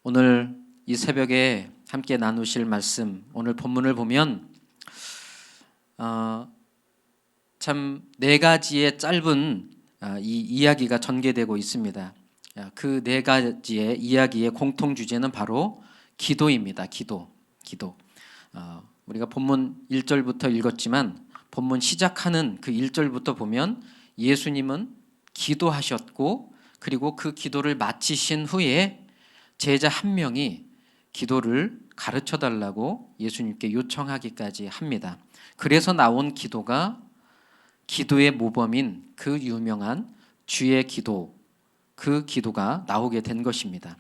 오늘 이 새벽에 함께 나누실 말씀, 오늘 본문을 보면 참 네 가지의 짧은 이 이야기가 전개되고 있습니다. 그 네 가지의 이야기의 공통 주제는 바로 기도입니다. 기도. 우리가 본문 1절부터 읽었지만 본문 시작하는 그 1절부터 보면 예수님은 기도하셨고, 그리고 그 기도를 마치신 후에 제자 한 명이 기도를 가르쳐 달라고 예수님께 요청하기까지 합니다. 그래서 나온 기도가 기도의 모범인 그 유명한 주의 기도, 그 기도가 나오게 된 것입니다.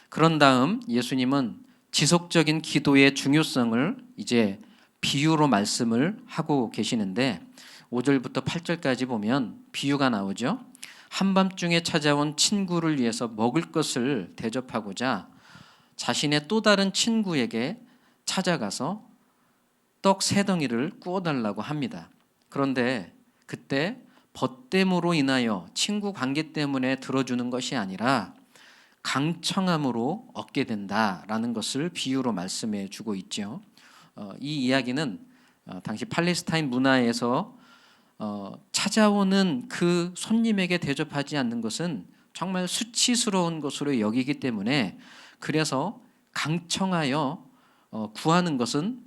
그런 다음 예수님은 지속적인 기도의 중요성을 이제 비유로 말씀을 하고 계시는데 5절부터 8절까지 보면 비유가 나오죠. 한밤중에 찾아온 친구를 위해서 먹을 것을 대접하고자 자신의 또 다른 친구에게 찾아가서 떡 3덩이를 구워달라고 합니다. 그런데 그때 벗됨으로 인하여 친구 관계 때문에 들어주는 것이 아니라 강청함으로 얻게 된다라는 것을 비유로 말씀해 주고 있죠. 이 이야기는 당시 팔레스타인 문화에서 찾아오는 그 손님에게 대접하지 않는 것은 정말 수치스러운 것으로 여기기 때문에, 그래서 강청하여 구하는 것은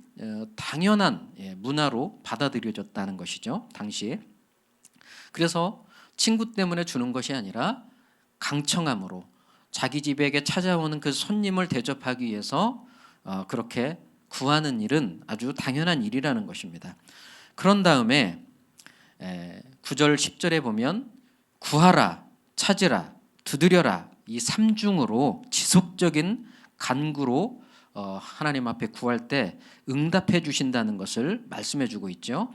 당연한 문화로 받아들여졌다는 것이죠, 당시에. 그래서 친구 때문에 주는 것이 아니라 강청함으로 자기 집에게 찾아오는 그 손님을 대접하기 위해서 그렇게 구하는 일은 아주 당연한 일이라는 것입니다. 그런 다음에 9절 10절에 보면 구하라, 찾으라, 두드려라, 이 3중으로 지속적인 간구로 하나님 앞에 구할 때 응답해 주신다는 것을 말씀해 주고 있죠.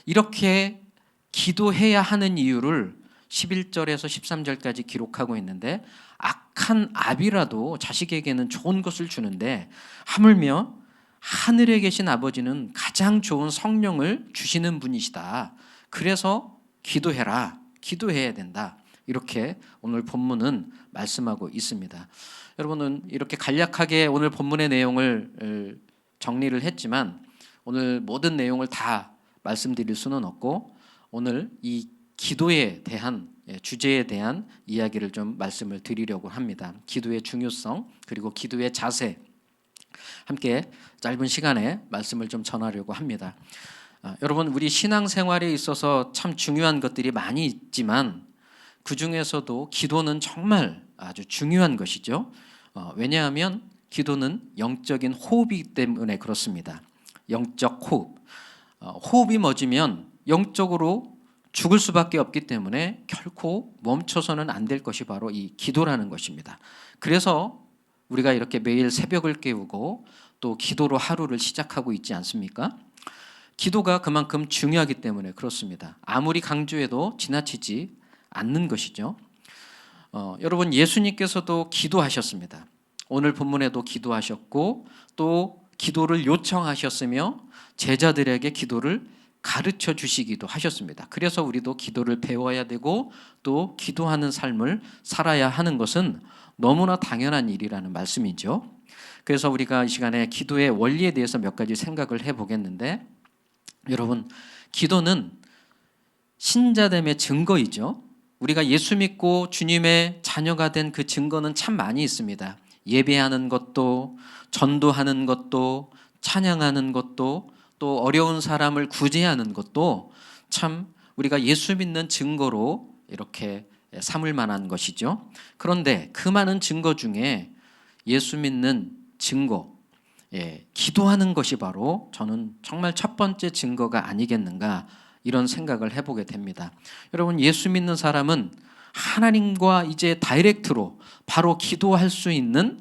이렇게 기도해야 하는 이유를 11절에서 13절까지 기록하고 있는데, 악한 아비라도 자식에게는 좋은 것을 주는데 하물며 하늘에 계신 아버지는 가장 좋은 성령을 주시는 분이시다. 그래서 기도해라, 기도해야 된다, 이렇게 오늘 본문은 말씀하고 있습니다. 여러분은 이렇게 간략하게 오늘 본문의 내용을 정리를 했지만 오늘 모든 내용을 다 말씀드릴 수는 없고, 오늘 이 기도에 대한 주제에 대한 이야기를 좀 말씀을 드리려고 합니다. 기도의 중요성, 그리고 기도의 자세, 함께 짧은 시간에 말씀을 좀 전하려고 합니다. 여러분, 우리 신앙생활에 있어서 참 중요한 것들이 많이 있지만 그 중에서도 기도는 정말 아주 중요한 것이죠. 왜냐하면 기도는 영적인 호흡이기 때문에 그렇습니다. 영적 호흡. 호흡이 멎으면 영적으로 죽을 수밖에 없기 때문에 결코 멈춰서는 안 될 것이 바로 이 기도라는 것입니다. 그래서 우리가 이렇게 매일 새벽을 깨우고 또 기도로 하루를 시작하고 있지 않습니까? 기도가 그만큼 중요하기 때문에 그렇습니다. 아무리 강조해도 지나치지 않는 것이죠. 여러분, 예수님께서도 기도하셨습니다. 오늘 본문에도 기도하셨고 또 기도를 요청하셨으며 제자들에게 기도를 가르쳐 주시기도 하셨습니다. 그래서 우리도 기도를 배워야 되고 또 기도하는 삶을 살아야 하는 것은 너무나 당연한 일이라는 말씀이죠. 그래서 우리가 이 시간에 기도의 원리에 대해서 몇 가지 생각을 해보겠는데, 여러분, 기도는 신자됨의 증거이죠. 우리가 예수 믿고 주님의 자녀가 된 그 증거는 참 많이 있습니다. 예배하는 것도, 전도하는 것도, 찬양하는 것도, 또 어려운 사람을 구제하는 것도 참 우리가 예수 믿는 증거로 이렇게 삼을 만한 것이죠. 그런데 그 많은 증거 중에 예수 믿는 증거, 기도하는 것이 바로 저는 정말 첫 번째 증거가 아니겠는가, 이런 생각을 해보게 됩니다. 여러분, 예수 믿는 사람은 하나님과 이제 다이렉트로 바로 기도할 수 있는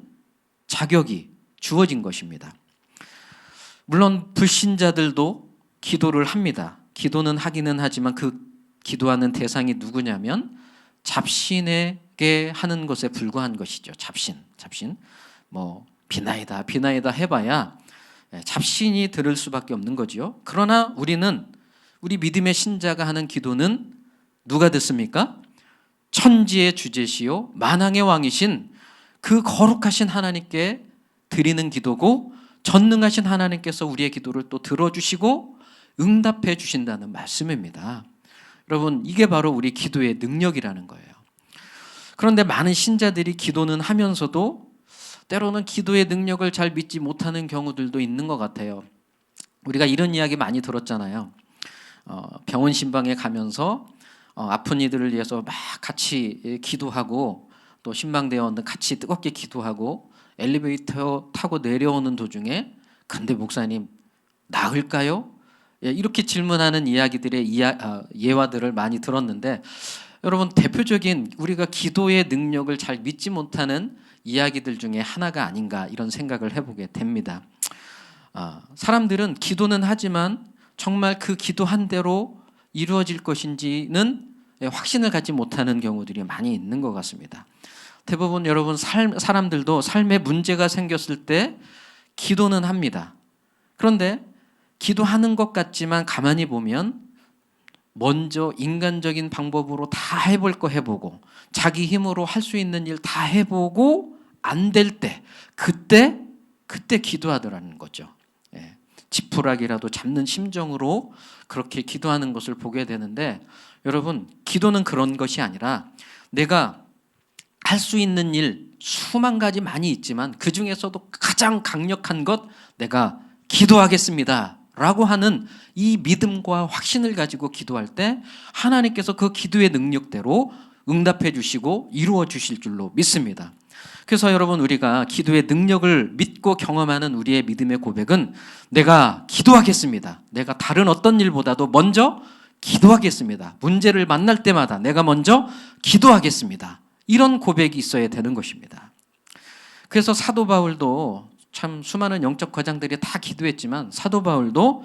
자격이 주어진 것입니다. 물론 불신자들도 기도를 합니다. 기도는 하기는 하지만 그 기도하는 대상이 누구냐면 잡신에게 하는 것에 불과한 것이죠. 잡신. 비나이다 해봐야 잡신이 들을 수밖에 없는 거죠. 그러나 우리 믿음의 신자가 하는 기도는 누가 듣습니까? 천지의 주제시요 만왕의 왕이신 그 거룩하신 하나님께 드리는 기도고 전능하신 하나님께서 우리의 기도를 또 들어주시고 응답해 주신다는 말씀입니다. 여러분, 이게 바로 우리 기도의 능력이라는 거예요. 그런데 많은 신자들이 기도는 하면서도 때로는 기도의 능력을 잘 믿지 못하는 경우들도 있는 것 같아요. 우리가 이런 이야기 많이 들었잖아요. 병원 신방에 가면서 아픈 이들을 위해서 막 같이 기도하고 또 신방대원 같이 뜨겁게 기도하고 엘리베이터 타고 내려오는 도중에 근데 목사님 나을까요? 이렇게 질문하는 이야기들의 예화들을 많이 들었는데 여러분, 대표적인 우리가 기도의 능력을 잘 믿지 못하는 이야기들 중에 하나가 아닌가 이런 생각을 해보게 됩니다. 사람들은 기도는 하지만 정말 그 기도한 대로 이루어질 것인지는 확신을 갖지 못하는 경우들이 많이 있는 것 같습니다. 대부분 여러분 사람들도 삶에 문제가 생겼을 때 기도는 합니다. 그런데 기도하는 것 같지만 가만히 보면 먼저 인간적인 방법으로 다 해볼 거 해보고 자기 힘으로 할 수 있는 일 다 해보고 안 될 때 그때 기도하더라는 거죠. 지푸라기라도 잡는 심정으로 그렇게 기도하는 것을 보게 되는데 여러분, 기도는 그런 것이 아니라 내가 할 수 있는 일 수만 가지 많이 있지만 그 중에서도 가장 강력한 것 내가 기도하겠습니다 라고 하는 이 믿음과 확신을 가지고 기도할 때 하나님께서 그 기도의 능력대로 응답해 주시고 이루어 주실 줄로 믿습니다. 그래서 여러분, 우리가 기도의 능력을 믿고 경험하는 우리의 믿음의 고백은 내가 기도하겠습니다. 내가 다른 어떤 일보다도 먼저 기도하겠습니다. 문제를 만날 때마다 내가 먼저 기도하겠습니다. 이런 고백이 있어야 되는 것입니다. 그래서 사도 바울도 참 수많은 영적 과장들이 다 기도했지만 사도 바울도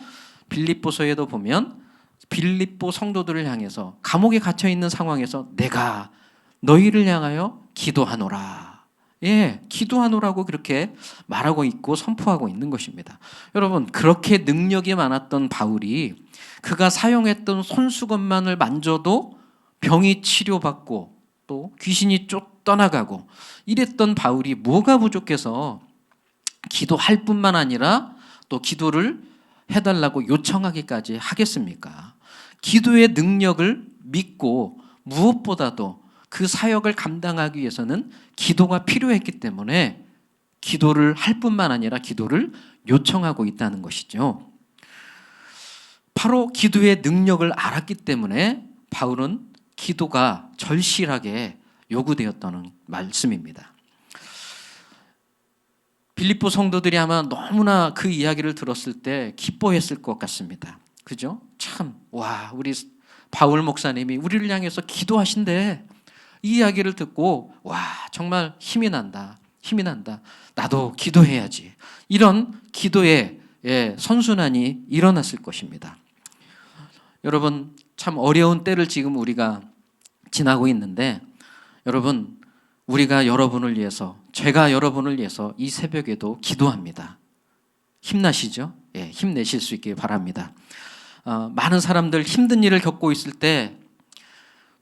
빌립보서에도 보면 빌립보 성도들을 향해서 감옥에 갇혀 있는 상황에서 내가 너희를 향하여 기도하노라. 기도하노라고 그렇게 말하고 있고 선포하고 있는 것입니다. 여러분, 그렇게 능력이 많았던 바울이 그가 사용했던 손수건만을 만져도 병이 치료받고 또 귀신이 떠나가고 이랬던 바울이 뭐가 부족해서 기도할 뿐만 아니라 또 기도를 해달라고 요청하기까지 하겠습니까? 기도의 능력을 믿고 무엇보다도 그 사역을 감당하기 위해서는 기도가 필요했기 때문에 기도를 할 뿐만 아니라 기도를 요청하고 있다는 것이죠. 바로 기도의 능력을 알았기 때문에 바울은 기도가 절실하게 요구되었다는 말씀입니다. 빌립보 성도들이 아마 너무나 그 이야기를 들었을 때 기뻐했을 것 같습니다. 그죠? 참, 우리 바울 목사님이 우리를 향해서 기도하신대. 이 이야기를 듣고 정말 힘이 난다. 나도 기도해야지. 이런 기도의 선순환이 일어났을 것입니다. 여러분, 참 어려운 때를 지금 우리가 지나고 있는데 여러분, 우리가 여러분을 위해서, 제가 여러분을 위해서 이 새벽에도 기도합니다. 힘나시죠? 힘내실 수 있길 바랍니다. 많은 사람들 힘든 일을 겪고 있을 때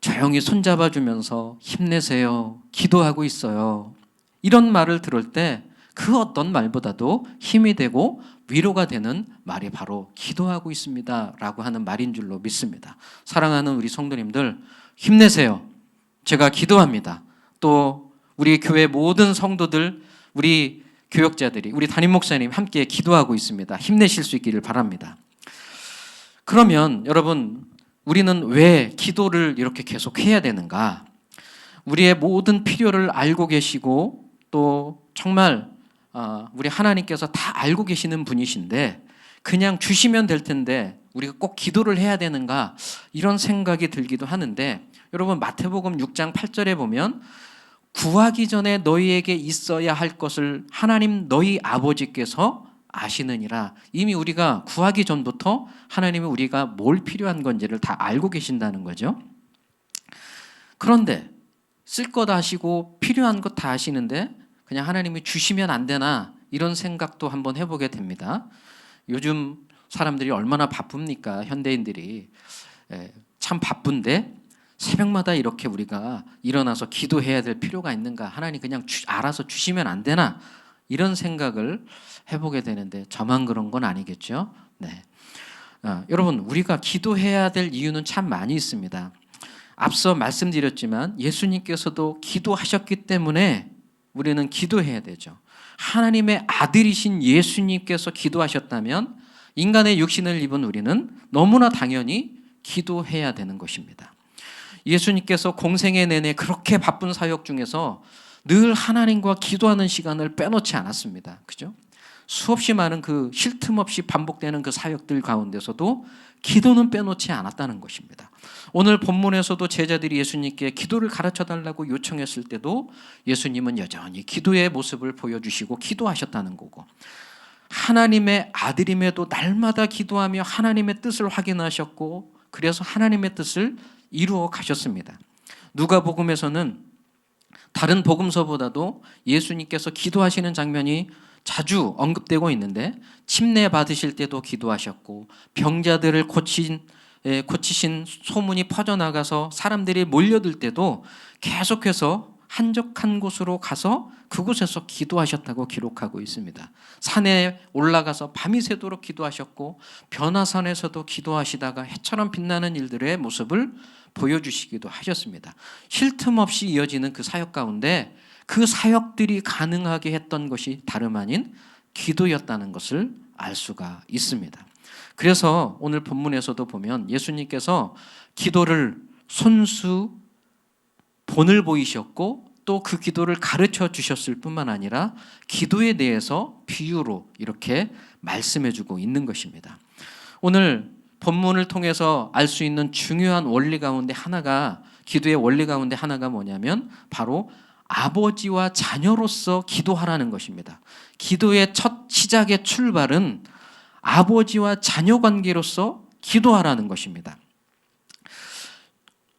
조용히 손잡아 주면서 힘내세요, 기도하고 있어요, 이런 말을 들을 때 그 어떤 말보다도 힘이 되고 위로가 되는 말이 바로 기도하고 있습니다 라고 하는 말인 줄로 믿습니다. 사랑하는 우리 성도님들, 힘내세요. 제가 기도합니다. 또 우리 교회 모든 성도들, 우리 교역자들이, 우리 담임 목사님 함께 기도하고 있습니다. 힘내실 수 있기를 바랍니다. 그러면 여러분, 우리는 왜 기도를 이렇게 계속 해야 되는가? 우리의 모든 필요를 알고 계시고 또 정말 우리 하나님께서 다 알고 계시는 분이신데 그냥 주시면 될 텐데 우리가 꼭 기도를 해야 되는가? 이런 생각이 들기도 하는데 여러분, 마태복음 6장 8절에 보면 구하기 전에 너희에게 있어야 할 것을 하나님 너희 아버지께서 아시느니라. 이미 우리가 구하기 전부터 하나님이 우리가 뭘 필요한 건지를 다 알고 계신다는 거죠. 그런데 쓸 것 아시고 필요한 것 다 아시는데 그냥 하나님이 주시면 안 되나, 이런 생각도 한번 해보게 됩니다. 요즘 사람들이 얼마나 바쁩니까? 현대인들이 참 바쁜데 새벽마다 이렇게 우리가 일어나서 기도해야 될 필요가 있는가? 하나님 그냥 알아서 주시면 안 되나? 이런 생각을 해보게 되는데 저만 그런 건 아니겠죠? 네. 여러분, 우리가 기도해야 될 이유는 참 많이 있습니다. 앞서 말씀드렸지만 예수님께서도 기도하셨기 때문에 우리는 기도해야 되죠. 하나님의 아들이신 예수님께서 기도하셨다면 인간의 육신을 입은 우리는 너무나 당연히 기도해야 되는 것입니다. 예수님께서 공생애 내내 그렇게 바쁜 사역 중에서 늘 하나님과 기도하는 시간을 빼놓지 않았습니다. 그죠? 수없이 많은 그 쉴 틈 없이 반복되는 그 사역들 가운데서도 기도는 빼놓지 않았다는 것입니다. 오늘 본문에서도 제자들이 예수님께 기도를 가르쳐 달라고 요청했을 때도 예수님은 여전히 기도의 모습을 보여주시고 기도하셨다는 거고, 하나님의 아들임에도 날마다 기도하며 하나님의 뜻을 확인하셨고 그래서 하나님의 뜻을 이루어 가셨습니다. 누가복음에서는 다른 복음서보다도 예수님께서 기도하시는 장면이 자주 언급되고 있는데 침례 받으실 때도 기도하셨고 병자들을 고치신 소문이 퍼져나가서 사람들이 몰려들 때도 계속해서 한적한 곳으로 가서 그곳에서 기도하셨다고 기록하고 있습니다. 산에 올라가서 밤이 새도록 기도하셨고 변화산에서도 기도하시다가 해처럼 빛나는 일들의 모습을 보여주시기도 하셨습니다. 쉴 틈 없이 이어지는 그 사역 가운데 그 사역들이 가능하게 했던 것이 다름 아닌 기도였다는 것을 알 수가 있습니다. 그래서 오늘 본문에서도 보면 예수님께서 기도를 손수 본을 보이셨고 또 그 기도를 가르쳐 주셨을 뿐만 아니라 기도에 대해서 비유로 이렇게 말씀해 주고 있는 것입니다. 오늘 본문을 통해서 알 수 있는 중요한 원리 가운데 하나가, 기도의 원리 가운데 하나가 뭐냐면 바로 아버지와 자녀로서 기도하라는 것입니다. 기도의 첫 시작의 출발은 아버지와 자녀 관계로서 기도하라는 것입니다.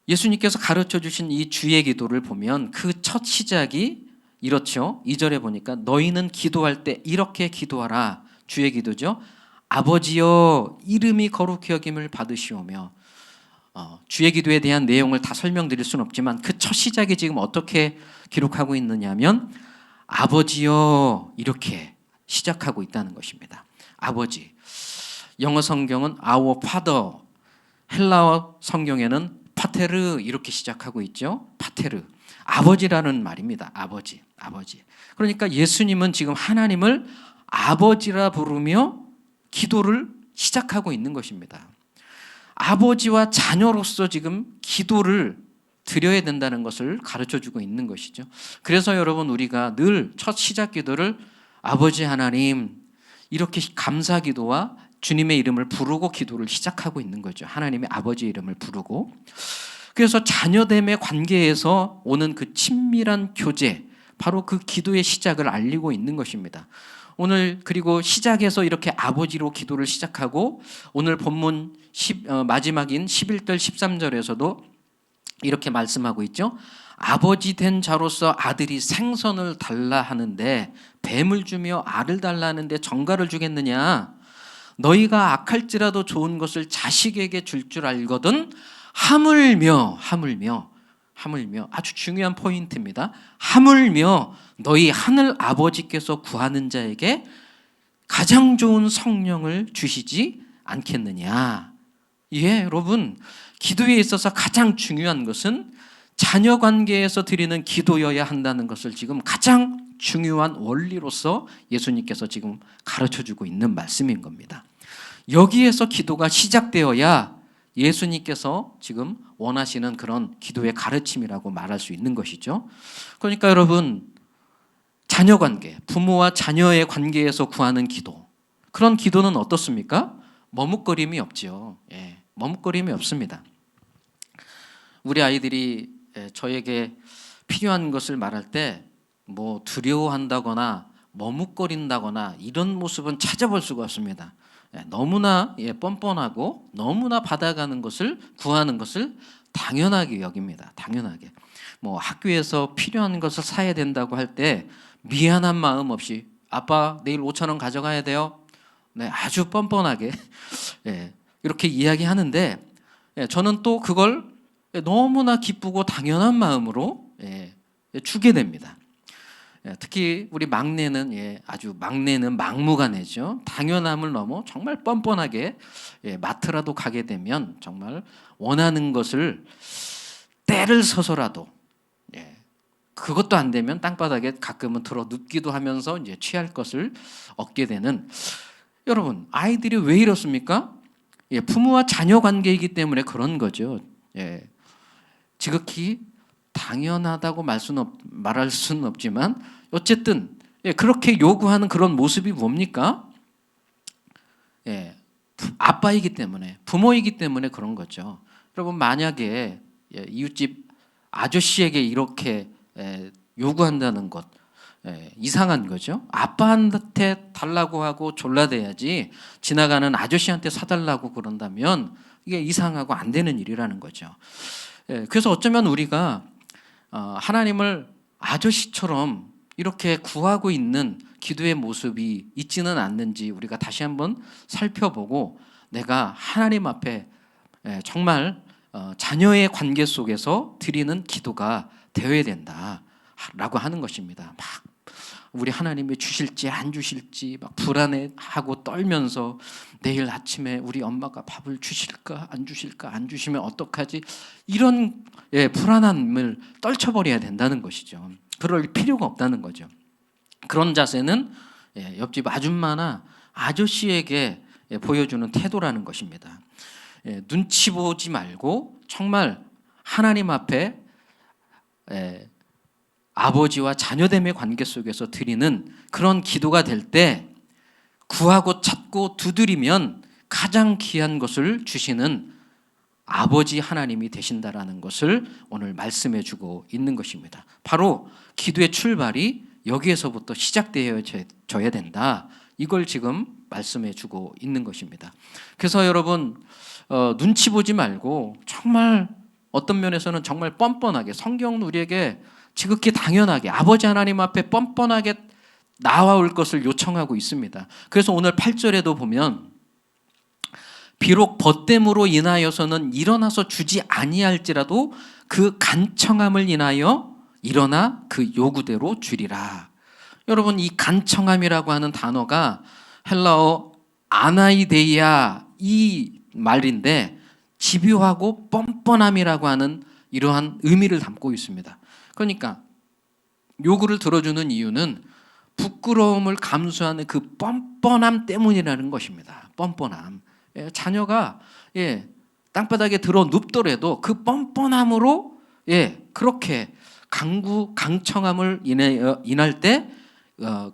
예수님께서 가르쳐 주신 이 주의 기도를 보면 그 첫 시작이 이렇죠. 2절에 보니까 너희는 기도할 때 이렇게 기도하라. 주의 기도죠. 아버지여 이름이 거룩히 여김을 받으시오며, 주의 기도에 대한 내용을 다 설명드릴 수는 없지만 그 첫 시작이 지금 어떻게 기록하고 있느냐면 아버지여 이렇게 시작하고 있다는 것입니다. 아버지. 영어 성경은 our father, 헬라어 성경에는 파테르 이렇게 시작하고 있죠. 파테르. 아버지라는 말입니다. 아버지. 그러니까 예수님은 지금 하나님을 아버지라 부르며 기도를 시작하고 있는 것입니다. 아버지와 자녀로서 지금 기도를 드려야 된다는 것을 가르쳐주고 있는 것이죠. 그래서 여러분 우리가 늘 첫 시작 기도를 아버지 하나님 이렇게 감사 기도와 주님의 이름을 부르고 기도를 시작하고 있는 거죠. 하나님의 아버지 이름을 부르고. 그래서 자녀됨의 관계에서 오는 그 친밀한 교제, 바로 그 기도의 시작을 알리고 있는 것입니다. 오늘 그리고 시작에서 이렇게 아버지로 기도를 시작하고 오늘 본문 마지막인 11절 13절에서도 이렇게 말씀하고 있죠. 아버지 된 자로서 아들이 생선을 달라 하는데 뱀을 주며 알을 달라 하는데 정갈을 주겠느냐. 너희가 악할지라도 좋은 것을 자식에게 줄 줄 알거든 하물며 아주 중요한 포인트입니다. 하물며 너희 하늘 아버지께서 구하는 자에게 가장 좋은 성령을 주시지 않겠느냐. 예, 여러분 기도에 있어서 가장 중요한 것은 자녀 관계에서 드리는 기도여야 한다는 것을 지금 가장 중요한 원리로서 예수님께서 지금 가르쳐주고 있는 말씀인 겁니다. 여기에서 기도가 시작되어야 예수님께서 지금 원하시는 그런 기도의 가르침이라고 말할 수 있는 것이죠. 그러니까 여러분 자녀 관계, 부모와 자녀의 관계에서 구하는 기도, 그런 기도는 어떻습니까? 머뭇거림이 없죠. 예, 머뭇거림이 없습니다. 우리 아이들이 저에게 필요한 것을 말할 때 뭐 두려워한다거나 머뭇거린다거나 이런 모습은 찾아볼 수가 없습니다. 너무나 뻔뻔하고 너무나 받아가는 것을 구하는 것을 당연하게 여깁니다. 당연하게. 뭐 학교에서 필요한 것을 사야 된다고 할 때 미안한 마음 없이 아빠 내일 5,000원 가져가야 돼요. 네, 아주 뻔뻔하게 이렇게 이야기하는데 저는 또 그걸 너무나 기쁘고 당연한 마음으로 주게 됩니다. 특히 우리 막내는 아주 막내는 막무가내죠. 당연함을 넘어 정말 뻔뻔하게 마트라도 가게 되면 정말 원하는 것을 때를 서서라도 그것도 안 되면 땅바닥에 가끔은 들어 눕기도 하면서 이제 취할 것을 얻게 되는, 여러분 아이들이 왜 이렇습니까? 부모와 자녀 관계이기 때문에 그런 거죠. 지극히 당연하다고 말할 수는 없지만 어쨌든 그렇게 요구하는 그런 모습이 뭡니까? 아빠이기 때문에, 부모이기 때문에 그런 거죠. 여러분 만약에 이웃집 아저씨에게 이렇게 요구한다는 것 이상한 거죠. 아빠한테 달라고 하고 졸라대야지 지나가는 아저씨한테 사달라고 그런다면 이게 이상하고 안 되는 일이라는 거죠. 그래서 어쩌면 우리가 하나님을 아저씨처럼 이렇게 구하고 있는 기도의 모습이 있지는 않는지 우리가 다시 한번 살펴보고, 내가 하나님 앞에 정말 자녀의 관계 속에서 드리는 기도가 되어야 된다라고 하는 것입니다. 막 우리 하나님이 주실지 안 주실지 막 불안해하고 떨면서 내일 아침에 우리 엄마가 밥을 주실까 안 주실까, 안 주시면 어떡하지, 이런 불안함을 떨쳐버려야 된다는 것이죠. 그럴 필요가 없다는 거죠. 그런 자세는 옆집 아줌마나 아저씨에게 보여주는 태도라는 것입니다. 눈치 보지 말고 정말 하나님 앞에 아버지와 자녀됨의 관계 속에서 드리는 그런 기도가 될 때 구하고 찾고 두드리면 가장 귀한 것을 주시는 아버지 하나님이 되신다라는 것을 오늘 말씀해 주고 있는 것입니다. 바로 기도의 출발이 여기에서부터 시작되어져야 된다. 이걸 지금 말씀해 주고 있는 것입니다. 그래서 여러분 눈치 보지 말고 정말 어떤 면에서는 정말 뻔뻔하게, 성경은 우리에게 지극히 당연하게 아버지 하나님 앞에 뻔뻔하게 나와올 것을 요청하고 있습니다. 그래서 오늘 8절에도 보면 비록 벗됨으로 인하여서는 일어나서 주지 아니할지라도 그 간청함을 인하여 일어나 그 요구대로 주리라. 여러분 이 간청함이라고 하는 단어가 헬라어 아나이데이아 이 말인데 집요하고 뻔뻔함이라고 하는 이러한 의미를 담고 있습니다. 그러니까 요구를 들어주는 이유는 부끄러움을 감수하는 그 뻔뻔함 때문이라는 것입니다. 뻔뻔함. 자녀가 땅바닥에 들어 눕더라도 그 뻔뻔함으로 그렇게 강청함을 인할 때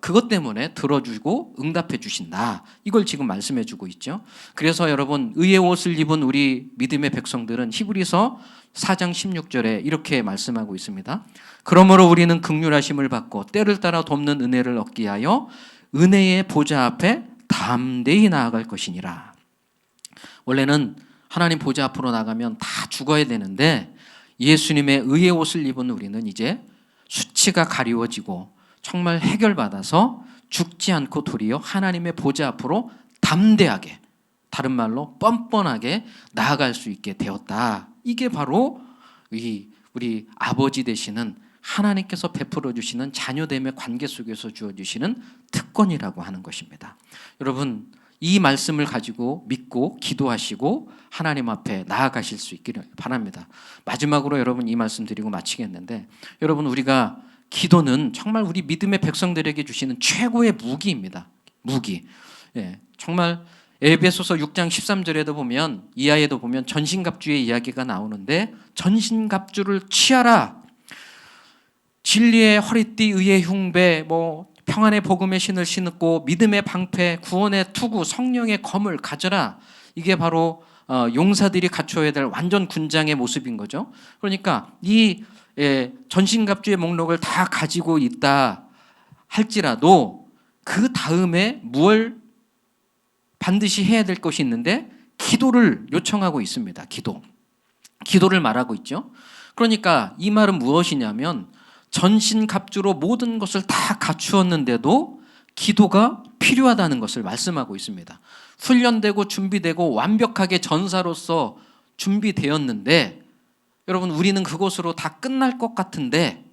그것 때문에 들어주고 응답해 주신다. 이걸 지금 말씀해 주고 있죠. 그래서 여러분 의의 옷을 입은 우리 믿음의 백성들은 히브리서 4장 16절에 이렇게 말씀하고 있습니다. 그러므로 우리는 긍휼하심을 받고 때를 따라 돕는 은혜를 얻기 위하여 은혜의 보좌 앞에 담대히 나아갈 것이니라. 원래는 하나님 보좌 앞으로 나가면 다 죽어야 되는데 예수님의 의의 옷을 입은 우리는 이제 수치가 가리워지고 정말 해결받아서 죽지 않고 도리어 하나님의 보좌 앞으로 담대하게, 다른 말로 뻔뻔하게 나아갈 수 있게 되었다. 이게 바로 우리 아버지 되시는 하나님께서 베풀어 주시는 자녀됨의 관계 속에서 주어주시는 특권이라고 하는 것입니다. 여러분 이 말씀을 가지고 믿고 기도하시고 하나님 앞에 나아가실 수 있기를 바랍니다. 마지막으로 여러분 이 말씀 드리고 마치겠는데, 여러분 우리가 기도는 정말 우리 믿음의 백성들에게 주시는 최고의 무기입니다. 무기. 정말 에베소서 6장 13절에도 보면, 이하에도 보면 전신갑주의 이야기가 나오는데 전신갑주를 취하라. 진리의 허리띠, 의의 흉배, 평안의 복음의 신을 신고 믿음의 방패, 구원의 투구, 성령의 검을 가져라. 이게 바로 용사들이 갖춰야 될 완전 군장의 모습인 거죠. 그러니까 이 전신갑주의 목록을 다 가지고 있다 할지라도 그 다음에 무엇을 반드시 해야 될 것이 있는데 기도를 요청하고 있습니다. 기도를 말하고 있죠. 그러니까 이 말은 무엇이냐면 전신갑주로 모든 것을 다 갖추었는데도 기도가 필요하다는 것을 말씀하고 있습니다. 훈련되고 준비되고 완벽하게 전사로서 준비되었는데 여러분, 우리는 그것으로 다 끝날 것 같은데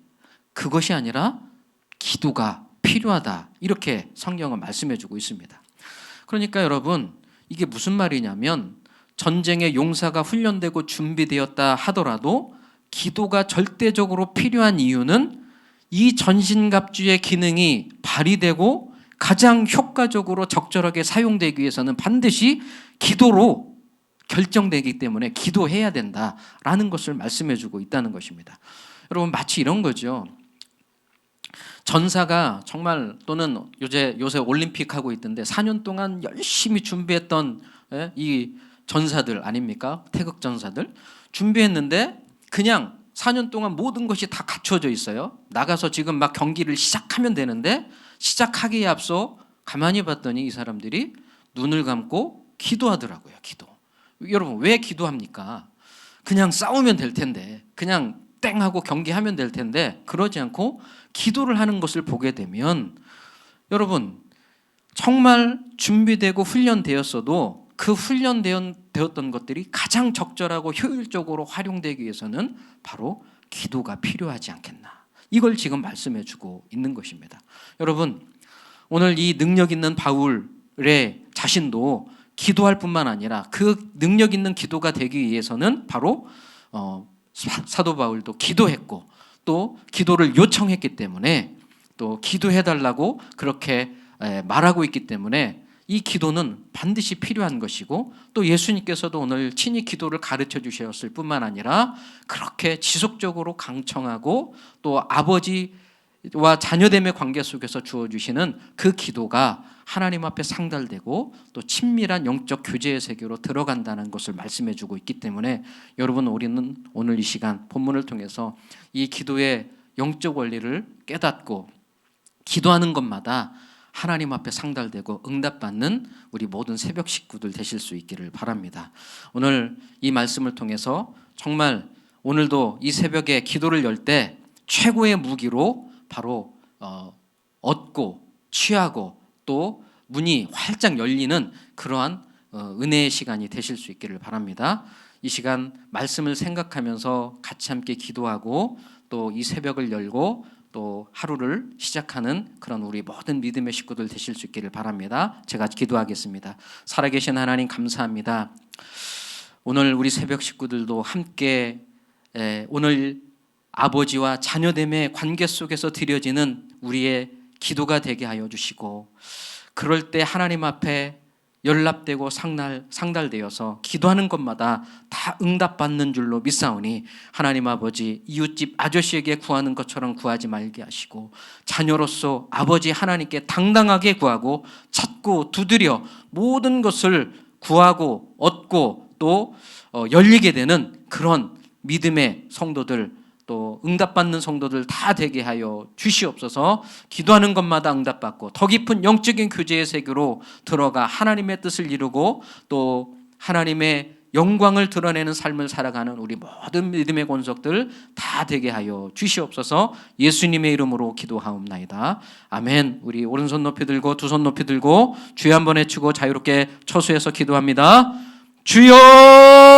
그것이 아니라 기도가 필요하다, 이렇게 성경은 말씀해 주고 있습니다. 그러니까 여러분, 이게 무슨 말이냐면 전쟁의 용사가 훈련되고 준비되었다 하더라도 기도가 절대적으로 필요한 이유는 이 전신갑주의 기능이 발휘되고 가장 효과적으로 적절하게 사용되기 위해서는 반드시 기도로 결정되기 때문에 기도해야 된다라는 것을 말씀해 주고 있다는 것입니다. 여러분, 마치 이런 거죠. 전사가 정말, 또는 요새 올림픽 하고 있던데 4년 동안 열심히 준비했던 이 전사들 아닙니까? 태극 전사들 준비했는데 그냥 4년 동안 모든 것이 다 갖춰져 있어요. 나가서 지금 막 경기를 시작하면 되는데 시작하기에 앞서 가만히 봤더니 이 사람들이 눈을 감고 기도하더라고요. 기도. 여러분, 왜 기도합니까? 그냥 싸우면 될 텐데, 그냥 땡 하고 경기하면 될 텐데 그러지 않고 기도를 하는 것을 보게 되면 여러분, 정말 준비되고 훈련되었어도 그 훈련되었던 것들이 가장 적절하고 효율적으로 활용되기 위해서는 바로 기도가 필요하지 않겠나, 이걸 지금 말씀해 주고 있는 것입니다. 여러분, 오늘 이 능력 있는 바울의 자신도 기도할 뿐만 아니라 그 능력 있는 기도가 되기 위해서는 바로 사도 바울도 기도했고 또 기도를 요청했기 때문에, 또 기도해달라고 그렇게 말하고 있기 때문에 이 기도는 반드시 필요한 것이고, 또 예수님께서도 오늘 친히 기도를 가르쳐 주셨을 뿐만 아니라 그렇게 지속적으로 강청하고 또 아버지와 자녀됨의 관계 속에서 주어주시는 그 기도가 하나님 앞에 상달되고 또 친밀한 영적 교제의 세계로 들어간다는 것을 말씀해 주고 있기 때문에 여러분, 우리는 오늘 이 시간 본문을 통해서 이 기도의 영적 원리를 깨닫고 기도하는 것마다 하나님 앞에 상달되고 응답받는 우리 모든 새벽 식구들 되실 수 있기를 바랍니다. 오늘 이 말씀을 통해서 정말 오늘도 이 새벽에 기도를 열 때 최고의 무기로 바로 얻고 취하고 또 문이 활짝 열리는 그러한 은혜의 시간이 되실 수 있기를 바랍니다. 이 시간 말씀을 생각하면서 같이 함께 기도하고 또 이 새벽을 열고 또 하루를 시작하는 그런 우리 모든 믿음의 식구들 되실 수 있기를 바랍니다. 제가 기도하겠습니다. 살아계신 하나님, 감사합니다. 오늘 우리 새벽 식구들도 함께 오늘 아버지와 자녀됨의 관계 속에서 드려지는 우리의 기도가 되게 하여 주시고, 그럴 때 하나님 앞에 연락되고 상달되어서 기도하는 것마다 다 응답받는 줄로 믿사오니 하나님 아버지, 이웃집 아저씨에게 구하는 것처럼 구하지 말게 하시고 자녀로서 아버지 하나님께 당당하게 구하고 찾고 두드려 모든 것을 구하고 얻고 또 열리게 되는 그런 믿음의 성도들, 또 응답받는 성도들 다 되게 하여 주시옵소서. 기도하는 것마다 응답받고 더 깊은 영적인 교제의 세계로 들어가 하나님의 뜻을 이루고 또 하나님의 영광을 드러내는 삶을 살아가는 우리 모든 믿음의 권속들 다 되게 하여 주시옵소서. 예수님의 이름으로 기도하옵나이다. 아멘. 우리 오른손 높이 들고 두 손 높이 들고 주여 한번 외치고 자유롭게 처수해서 기도합니다. 주여!